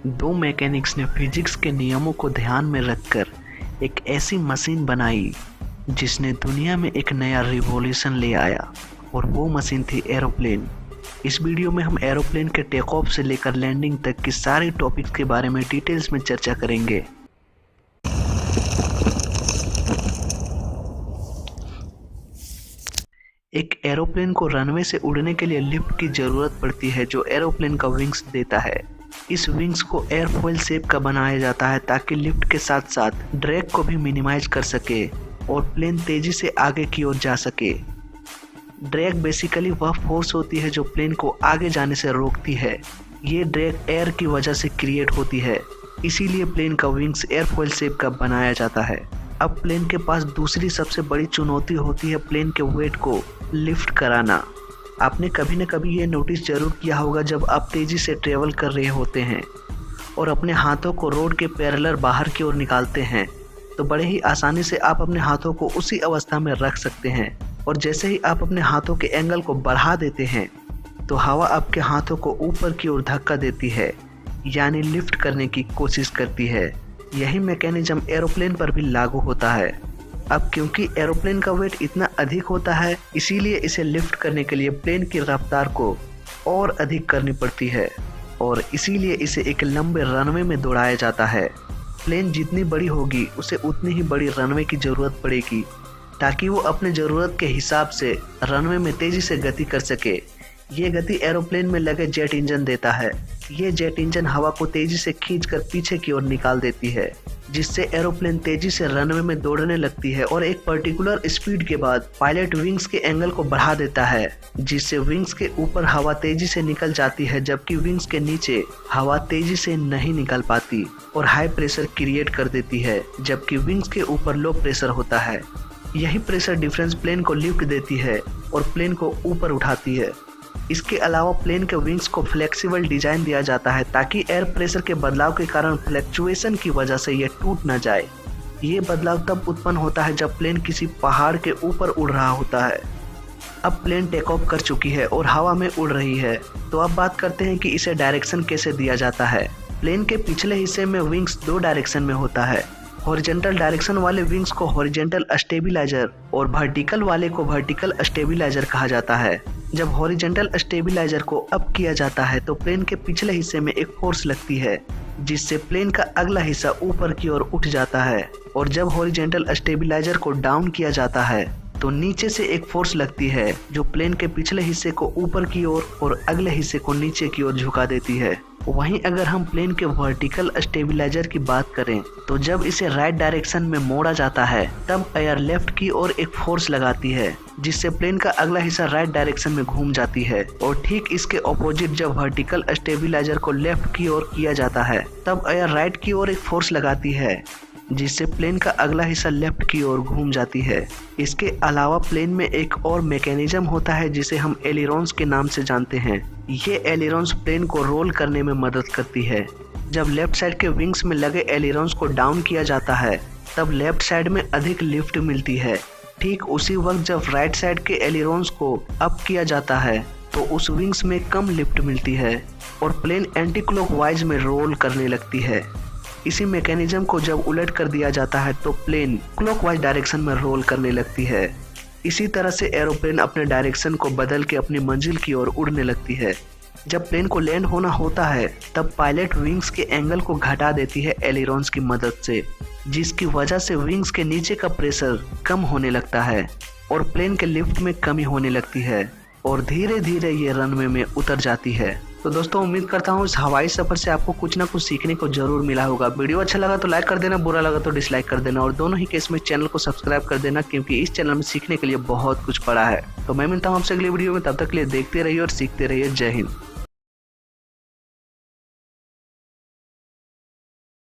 दो मैकेनिक्स ने फिजिक्स के नियमों को ध्यान में रखकर एक ऐसी मशीन बनाई जिसने दुनिया में एक नया रिवॉल्यूशन ले आया, और वो मशीन थी एरोप्लेन। इस वीडियो में हम एरोप्लेन के टेक ऑफ से लेकर लैंडिंग तक की सारी टॉपिक्स के बारे में डिटेल्स में चर्चा करेंगे। एक एरोप्लेन को रनवे से उड़ने के लिए लिफ्ट की ज़रूरत पड़ती है जो एरोप्लेन का विंग्स देता है। इस विंग्स को एयरफॉइल शेप का बनाया जाता है ताकि लिफ्ट के साथ साथ ड्रैग को भी मिनिमाइज कर सके और प्लेन तेज़ी से आगे की ओर जा सके। ड्रैग बेसिकली वह फोर्स होती है जो प्लेन को आगे जाने से रोकती है। ये ड्रैग एयर की वजह से क्रिएट होती है, इसीलिए प्लेन का विंग्स एयरफॉइल शेप का बनाया जाता है। अब प्लेन के पास दूसरी सबसे बड़ी चुनौती होती है प्लेन के वेट को लिफ्ट कराना। आपने कभी न कभी ये नोटिस जरूर किया होगा जब आप तेज़ी से ट्रेवल कर रहे होते हैं और अपने हाथों को रोड के पैरेलल बाहर की ओर निकालते हैं, तो बड़े ही आसानी से आप अपने हाथों को उसी अवस्था में रख सकते हैं, और जैसे ही आप अपने हाथों के एंगल को बढ़ा देते हैं तो हवा आपके हाथों को ऊपर की ओर धक्का देती है, यानी लिफ्ट करने की कोशिश करती है। यही मैकेनिज्म एरोप्लेन पर भी लागू होता है। अब क्योंकि एरोप्लेन का वेट इतना अधिक होता है, इसीलिए इसे लिफ्ट करने के लिए प्लेन की रफ्तार को और अधिक करनी पड़ती है, और इसीलिए इसे एक लंबे रनवे में दौड़ाया जाता है। प्लेन जितनी बड़ी होगी उसे उतनी ही बड़ी रनवे की ज़रूरत पड़ेगी ताकि वो अपने ज़रूरत के हिसाब से रनवे में तेज़ी से गति कर सके। ये गति एरोप्लेन में लगे जेट इंजन देता है। ये जेट इंजन हवा को तेज़ी से खींचकर पीछे की ओर निकाल देती है, जिससे एरोप्लेन तेज़ी से रनवे में दौड़ने लगती है, और एक पर्टिकुलर स्पीड के बाद पायलट विंग्स के एंगल को बढ़ा देता है, जिससे विंग्स के ऊपर हवा तेज़ी से निकल जाती है जबकि विंग्स के नीचे हवा तेज़ी से नहीं निकल पाती और हाई प्रेशर क्रिएट कर देती है, जबकि विंग्स के ऊपर लो प्रेशर होता है। यही प्रेशर डिफरेंस प्लेन को लिफ्ट देती है और प्लेन को ऊपर उठाती है। इसके अलावा प्लेन के विंग्स को फ्लेक्सिबल डिजाइन दिया जाता है ताकि एयर प्रेशर के बदलाव के कारण फ्लक्चुएशन की वजह से यह टूट न जाए। ये बदलाव तब उत्पन्न होता है जब प्लेन किसी पहाड़ के ऊपर उड़ रहा होता है। अब प्लेन टेक ऑफ कर चुकी है और हवा में उड़ रही है, तो अब बात करते हैं कि इसे डायरेक्शन कैसे दिया जाता है। प्लेन के पिछले हिस्से में विंग्स दो डायरेक्शन में होता है। हॉरिजॉन्टल डायरेक्शन वाले विंग्स को हॉरिजॉन्टल स्टेबिलाइजर और वर्टिकल वाले को वर्टिकल स्टेबिलाइजर कहा जाता है। जब हॉरिजॉन्टल स्टेबिलाइजर को अप किया जाता है तो प्लेन के पिछले हिस्से में एक फोर्स लगती है, जिससे प्लेन का अगला हिस्सा ऊपर की ओर उठ जाता है, और जब हॉरिजॉन्टल स्टेबिलाइजर को डाउन किया जाता है तो नीचे से एक फोर्स लगती है जो प्लेन के पिछले हिस्से को ऊपर की ओर और अगले हिस्से को नीचे की ओर झुका देती है। वहीं अगर हम प्लेन के वर्टिकल स्टेबिलाइजर की बात करें तो जब इसे राइट डायरेक्शन में मोड़ा जाता है तब एयर लेफ्ट की ओर एक फोर्स लगाती है, जिससे प्लेन का अगला हिस्सा राइट डायरेक्शन में घूम जाती है, और ठीक इसके ऑपोजिट जब वर्टिकल स्टेबिलाइजर को लेफ्ट की ओर किया जाता है तब एयर राइट की ओर एक फोर्स लगाती है, जिससे प्लेन का अगला हिस्सा लेफ्ट की ओर घूम जाती है। इसके अलावा प्लेन में एक और मैकेनिज्म होता है जिसे हम एलिरोन्स के नाम से जानते हैं। ये एलिरोन्स प्लेन को रोल करने में मदद करती है। जब लेफ्ट साइड के विंग्स में लगे एलिरोन्स को डाउन किया जाता है तब लेफ्ट साइड में अधिक लिफ्ट मिलती है। ठीक उसी वक्त जब राइट साइड के एलिरोन्स को अप किया जाता है तो उस विंग्स में कम लिफ्ट मिलती है और प्लेन एंटी क्लॉकवाइज में रोल करने लगती है। इसी मैकेनिज्म को जब उलट कर दिया जाता है तो प्लेन क्लॉकवाइज डायरेक्शन में रोल करने लगती है। इसी तरह से एरोप्लेन अपने डायरेक्शन को बदल के अपनी मंजिल की ओर उड़ने लगती है। जब प्लेन को लैंड होना होता है तब पायलट विंग्स के एंगल को घटा देती है एलिरोन्स की मदद से, जिसकी वजह से विंग्स के नीचे का प्रेशर कम होने लगता है और प्लेन के लिफ्ट में कमी होने लगती है, और धीरे धीरे ये रनवे में उतर जाती है। तो दोस्तों, उम्मीद करता हूँ इस हवाई सफर से आपको कुछ ना कुछ सीखने को जरूर मिला होगा। वीडियो अच्छा लगा तो लाइक कर देना, बुरा लगा तो डिसलाइक कर देना, और दोनों ही केस में चैनल को सब्सक्राइब कर देना, क्योंकि इस चैनल में सीखने के लिए बहुत कुछ पड़ा है। तो मैं मिलता हूँ आपसे अगली वीडियो में, तब तक के लिए देखते रहिए और सीखते रहिए। जय हिंद।